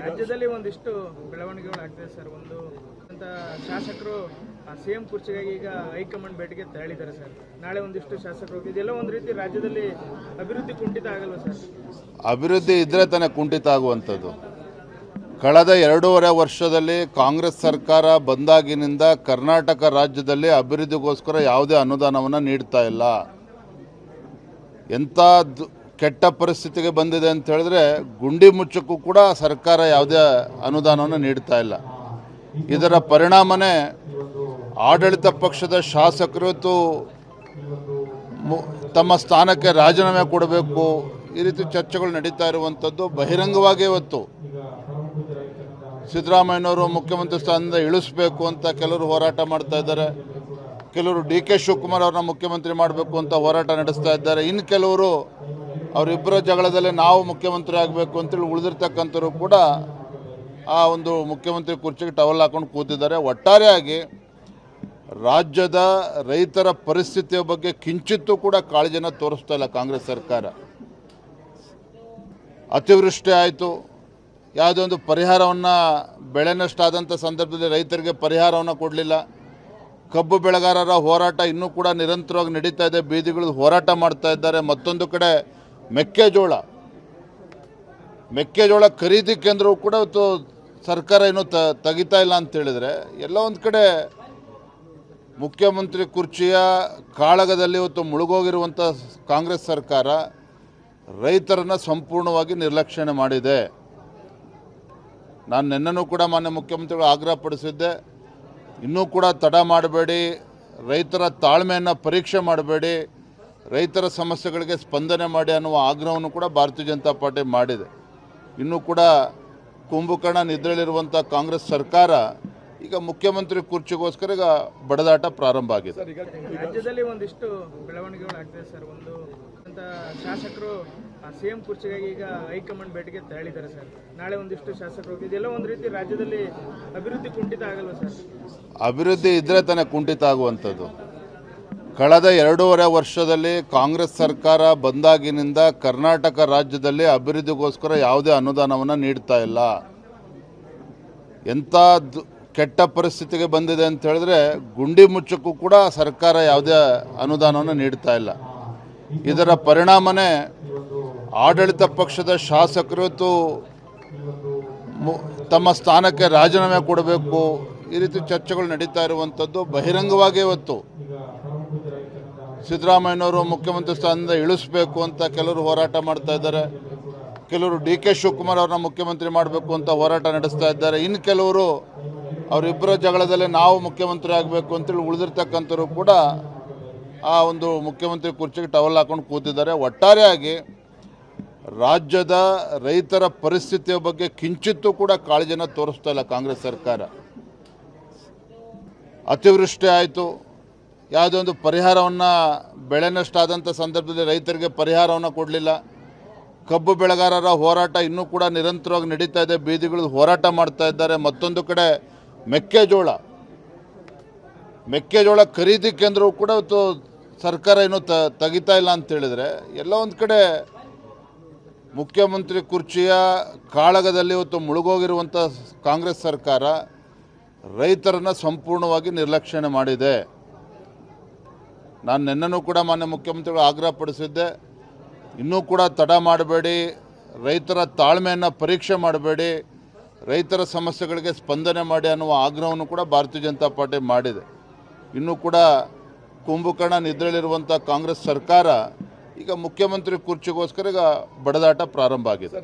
ರಾಜ್ಯದಲ್ಲಿ ಒಂದಿಷ್ಟು ಬೆಳವಣಿಗೆಗಳು ಆಗ್ತಿದೆ ಸರ್. ಒಂದು ಅಂತ ಶಾಸಕರು ಸಿಎಂ ಕುರ್ಚಿಗಾಗಿ ಈಗ ಹೈಕಮಾಂಡ್ ಭೇಟಿಗೆ ತೆರಳಿದ್ದಾರೆ ಸರ್. ನಾಳೆ ಒಂದಿಷ್ಟು ಶಾಸಕರು ಇದೆಲ್ಲ ಒಂದು ರೀತಿ ರಾಜ್ಯದಲ್ಲಿ ಅಭಿವೃದ್ಧಿ ಕುಂಠಿತ ಆಗಲ್ವಾ ಸರ್? ಅಭಿವೃದ್ಧಿ ಇದ್ರೆ ತಾನೇ ಕುಂಠಿತ ಆಗುವಂಥದ್ದು. ಕಳೆದ 2.5 ವರ್ಷದಲ್ಲಿ ಕಾಂಗ್ರೆಸ್ ಸರ್ಕಾರ ಬಂದಾಗಿನಿಂದ ಕರ್ನಾಟಕ ರಾಜ್ಯದಲ್ಲಿ ಅಭಿವೃದ್ಧಿಗೋಸ್ಕರ ಯಾವುದೇ ಅನುದಾನವನ್ನು ನೀಡ್ತಾ ಇಲ್ಲ. ಎಂಥ ಕೆಟ್ಟ ಪರಿಸ್ಥಿತಿಗೆ ಬಂದಿದೆ ಅಂತ ಹೇಳಿದ್ರೆ ಗುಂಡಿ ಮುಚ್ಚಕ್ಕೂ ಕೂಡ ಸರ್ಕಾರ ಯಾವುದೇ ಅನುದಾನವನ್ನು ನೀಡ್ತಾ ಇಲ್ಲ. ಇದರ ಪರಿಣಾಮನೇ ಆಡಳಿತ ಪಕ್ಷದ ಶಾಸಕರು ತಮ್ಮ ಸ್ಥಾನಕ್ಕೆ ರಾಜೀನಾಮೆ ಕೊಡಬೇಕು, ಈ ರೀತಿ ಚರ್ಚೆಗಳು ನಡೀತಾ ಇರುವಂಥದ್ದು ಬಹಿರಂಗವಾಗಿ. ಇವತ್ತು ಸಿದ್ದರಾಮಯ್ಯನವರು ಮುಖ್ಯಮಂತ್ರಿ ಸ್ಥಾನದಿಂದ ಇಳಿಸಬೇಕು ಅಂತ ಕೆಲವರು ಹೋರಾಟ ಮಾಡ್ತಾ ಇದ್ದಾರೆ. ಕೆಲವರು DK ಶಿವಕುಮಾರ್ ಅವ್ರನ್ನ ಮುಖ್ಯಮಂತ್ರಿ ಮಾಡಬೇಕು ಅಂತ ಹೋರಾಟ ನಡೆಸ್ತಾ ಇದ್ದಾರೆ. ಇನ್ನು ಕೆಲವರು ಅವರಿಬ್ಬರ ಜಗಳದಲ್ಲಿ ನಾವು ಮುಖ್ಯಮಂತ್ರಿ ಆಗಬೇಕು ಅಂತೇಳಿ ಉಳಿದಿರ್ತಕ್ಕಂಥವ್ರು ಕೂಡ ಆ ಒಂದು ಮುಖ್ಯಮಂತ್ರಿ ಕುರ್ಚಿಗೆ ಟವಲ್ ಹಾಕೊಂಡು ಕೂತಿದ್ದಾರೆ. ಒಟ್ಟಾರೆಯಾಗಿ ರಾಜ್ಯದ ರೈತರ ಪರಿಸ್ಥಿತಿಯ ಬಗ್ಗೆ ಕಿಂಚಿತ್ತೂ ಕೂಡ ಕಾಳಜಿನ ತೋರಿಸ್ತಾ ಇಲ್ಲ ಕಾಂಗ್ರೆಸ್ ಸರ್ಕಾರ. ಅತಿವೃಷ್ಟಿ ಆಯಿತು, ಯಾವುದೋ ಒಂದು ಪರಿಹಾರವನ್ನು ಬೆಳೆ ನಷ್ಟ ಆದಂಥ ಸಂದರ್ಭದಲ್ಲಿ ರೈತರಿಗೆ ಪರಿಹಾರವನ್ನು ಕೊಡಲಿಲ್ಲ. ಕಬ್ಬು ಬೆಳೆಗಾರರ ಹೋರಾಟ ಇನ್ನೂ ಕೂಡ ನಿರಂತರವಾಗಿ ನಡೀತಾ ಇದೆ, ಬೀದಿಗಳು ಹೋರಾಟ ಮಾಡ್ತಾ ಇದ್ದಾರೆ. ಮತ್ತೊಂದು ಕಡೆ ಮೆಕ್ಕೆಜೋಳ ಖರೀದಿ ಕೇಂದ್ರವು ಕೂಡ ಇವತ್ತು ಸರ್ಕಾರ ಇನ್ನೂ ತೆಗಿತಾ ಇಲ್ಲ ಅಂತ ಹೇಳಿದರೆ ಎಲ್ಲ ಒಂದು ಕಡೆ ಮುಖ್ಯಮಂತ್ರಿ ಕುರ್ಚಿಯ ಕಾಳಗದಲ್ಲಿ ಇವತ್ತು ಮುಳುಗೋಗಿರುವಂಥ ಕಾಂಗ್ರೆಸ್ ಸರ್ಕಾರ ರೈತರನ್ನು ಸಂಪೂರ್ಣವಾಗಿ ನಿರ್ಲಕ್ಷ್ಯಣೆ ಮಾಡಿದೆ. ನಾನು ನಿನ್ನೆನೂ ಕೂಡ ಮಾನ್ಯ ಮುಖ್ಯಮಂತ್ರಿಗಳು ಆಗ್ರಹಪಡಿಸಿದ್ದೆ, ಇನ್ನೂ ಕೂಡ ತಡ ಮಾಡಬೇಡಿ, ರೈತರ ತಾಳ್ಮೆಯನ್ನು ಪರೀಕ್ಷೆ ಮಾಡಬೇಡಿ, ರೈತರ ಸಮಸ್ಯೆಗಳಿಗೆ ಸ್ಪಂದನೆ ಮಾಡಿ ಅನ್ನುವ ಆಗ್ರಹವನ್ನು ಕೂಡ ಭಾರತೀಯ ಜನತಾ ಪಾರ್ಟಿ ಮಾಡಿದೆ. ಇನ್ನೂ ಕೂಡ ಕುಂಭಕರ್ಣ ನಿದ್ರೆಯಲ್ಲಿರುವಂಥ ಕಾಂಗ್ರೆಸ್ ಸರ್ಕಾರ ಈಗ ಮುಖ್ಯಮಂತ್ರಿ ಕುರ್ಚಿಗೋಸ್ಕರ ಈಗ ಬಡದಾಟ ಪ್ರಾರಂಭ ಆಗಿದೆ. ರಾಜ್ಯದಲ್ಲಿ ಒಂದಿಷ್ಟು ಬೆಳವಣಿಗೆಗಳು ಆಗ್ತಿದೆ ಸರ್. ಒಂದು ಅಂತ ಶಾಸಕರು ಸಿಎಂ ಕುರ್ಚಿಗಾಗಿ ಈಗ ಹೈಕಮಾಂಡ್ ಭೇಟಿಗೆ ತೆರಳಿದ್ದಾರೆ ಸರ್. ನಾಳೆ ಒಂದಿಷ್ಟು ಶಾಸಕರು ಇದೆಲ್ಲ ಒಂದು ರೀತಿ ರಾಜ್ಯದಲ್ಲಿ ಅಭಿವೃದ್ಧಿ ಕುಂಠಿತ ಆಗಲ್ವಾ ಸರ್? ಅಭಿವೃದ್ಧಿ ಇದ್ರೆ ತಾನೇ ಕುಂಠಿತ ಆಗುವಂಥದ್ದು. ಕಳೆದ 2.5 ವರ್ಷದಲ್ಲಿ ಕಾಂಗ್ರೆಸ್ ಸರ್ಕಾರ ಬಂದಾಗಿನಿಂದ ಕರ್ನಾಟಕ ರಾಜ್ಯದಲ್ಲಿ ಅಭಿವೃದ್ಧಿಗೋಸ್ಕರ ಯಾವುದೇ ಅನುದಾನವನ್ನು ನೀಡ್ತಾ ಇಲ್ಲ. ಎಂಥ ಕೆಟ್ಟ ಪರಿಸ್ಥಿತಿಗೆ ಬಂದಿದೆ ಅಂತ ಹೇಳಿದ್ರೆ ಗುಂಡಿ ಮುಚ್ಚಕ್ಕೂ ಕೂಡ ಸರ್ಕಾರ ಯಾವುದೇ ಅನುದಾನವನ್ನು ನೀಡ್ತಾ ಇಲ್ಲ. ಇದರ ಪರಿಣಾಮನೇ ಆಡಳಿತ ಪಕ್ಷದ ಶಾಸಕರು ತಮ್ಮ ಸ್ಥಾನಕ್ಕೆ ರಾಜೀನಾಮೆ ಕೊಡಬೇಕು, ಈ ರೀತಿ ಚರ್ಚೆಗಳು ನಡೀತಾ ಇರುವಂಥದ್ದು ಬಹಿರಂಗವಾಗಿ. ಇವತ್ತು ಸಿದ್ದರಾಮಯ್ಯನವರು ಮುಖ್ಯಮಂತ್ರಿ ಸ್ಥಾನದಿಂದ ಇಳಿಸಬೇಕು ಅಂತ ಕೆಲವರು ಹೋರಾಟ ಮಾಡ್ತಾ ಇದ್ದಾರೆ. ಕೆಲವರು DK ಶಿವಕುಮಾರ್ ಅವ್ರನ್ನ ಮುಖ್ಯಮಂತ್ರಿ ಮಾಡಬೇಕು ಅಂತ ಹೋರಾಟ ನಡೆಸ್ತಾ ಇದ್ದಾರೆ. ಇನ್ನು ಕೆಲವರು ಅವರಿಬ್ಬರ ಜಗಳದಲ್ಲಿ ನಾವು ಮುಖ್ಯಮಂತ್ರಿ ಆಗಬೇಕು ಅಂತೇಳಿ ಉಳಿದಿರ್ತಕ್ಕಂಥವ್ರು ಕೂಡ ಆ ಒಂದು ಮುಖ್ಯಮಂತ್ರಿ ಕುರ್ಚಿಗೆ ಟವಲ್ ಹಾಕೊಂಡು ಕೂತಿದ್ದಾರೆ. ಒಟ್ಟಾರೆಯಾಗಿ ರಾಜ್ಯದ ರೈತರ ಪರಿಸ್ಥಿತಿಯ ಬಗ್ಗೆ ಕಿಂಚಿತ್ತೂ ಕೂಡ ಕಾಳಜಿನ ತೋರಿಸ್ತಾ ಇಲ್ಲ ಕಾಂಗ್ರೆಸ್ ಸರ್ಕಾರ. ಅತಿವೃಷ್ಟಿ ಆಯಿತು, ಯಾವುದೋ ಒಂದು ಪರಿಹಾರವನ್ನು ಬೆಳೆ ನಷ್ಟ ಆದಂಥ ಸಂದರ್ಭದಲ್ಲಿ ರೈತರಿಗೆ ಪರಿಹಾರವನ್ನು ಕೊಡಲಿಲ್ಲ. ಕಬ್ಬು ಬೆಳೆಗಾರರ ಹೋರಾಟ ಇನ್ನೂ ಕೂಡ ನಿರಂತರವಾಗಿ ನಡೀತಾ ಇದೆ, ಬೀದಿಗಳು ಹೋರಾಟ ಮಾಡ್ತಾ ಇದ್ದಾರೆ. ಮತ್ತೊಂದು ಕಡೆ ಮೆಕ್ಕೆಜೋಳ ಖರೀದಿ ಕೇಂದ್ರವು ಕೂಡ ಇವತ್ತು ಸರ್ಕಾರ ಇನ್ನೂ ತೆಗಿತಾ ಇಲ್ಲ ಅಂತ ಹೇಳಿದರೆ ಎಲ್ಲ ಒಂದು ಕಡೆ ಮುಖ್ಯಮಂತ್ರಿ ಕುರ್ಚಿಯ ಕಾಳಗದಲ್ಲಿ ಇವತ್ತು ಮುಳುಗೋಗಿರುವಂಥ ಕಾಂಗ್ರೆಸ್ ಸರ್ಕಾರ ರೈತರನ್ನು ಸಂಪೂರ್ಣವಾಗಿ ನಿರ್ಲಕ್ಷ್ಯಣೆ ಮಾಡಿದೆ. ನಾನು ನಿನ್ನೆನೂ ಕೂಡ ಮಾನ್ಯ ಮುಖ್ಯಮಂತ್ರಿಗಳು ಆಗ್ರಹಪಡಿಸಿದ್ದೆ, ಇನ್ನೂ ಕೂಡ ತಡ ಮಾಡಬೇಡಿ, ರೈತರ ತಾಳ್ಮೆಯನ್ನು ಪರೀಕ್ಷೆ ಮಾಡಬೇಡಿ, ರೈತರ ಸಮಸ್ಯೆಗಳಿಗೆ ಸ್ಪಂದನೆ ಮಾಡಿ ಅನ್ನುವ ಆಗ್ರಹವನ್ನು ಕೂಡ ಭಾರತೀಯ ಜನತಾ ಪಾರ್ಟಿ ಮಾಡಿದೆ. ಇನ್ನೂ ಕೂಡ ಕುಂಭಕರ್ಣ ನಿದ್ರೆಯಲ್ಲಿರುವಂಥ ಕಾಂಗ್ರೆಸ್ ಸರ್ಕಾರ ಈಗ ಮುಖ್ಯಮಂತ್ರಿ ಕುರ್ಚಿಗೋಸ್ಕರ ಈಗ ಬಡದಾಟ ಪ್ರಾರಂಭ ಆಗಿದೆ.